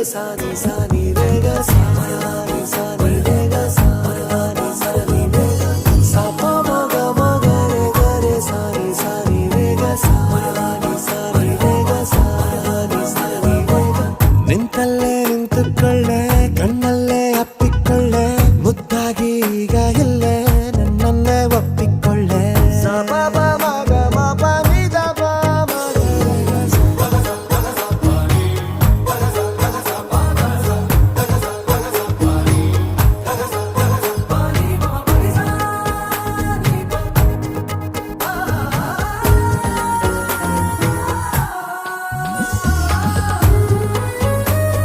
sa ni sa ni re ga sa ni sa ni re ga sa ni sa ni re ga sa pa ma ga re sa ni re ga sa ni re ga sa ni re ga ನಿಂತಲ್ಲೇ ನಿಂತುಕೊಳ್ಳೆ ಕಣ್ಣಲ್ಲೇ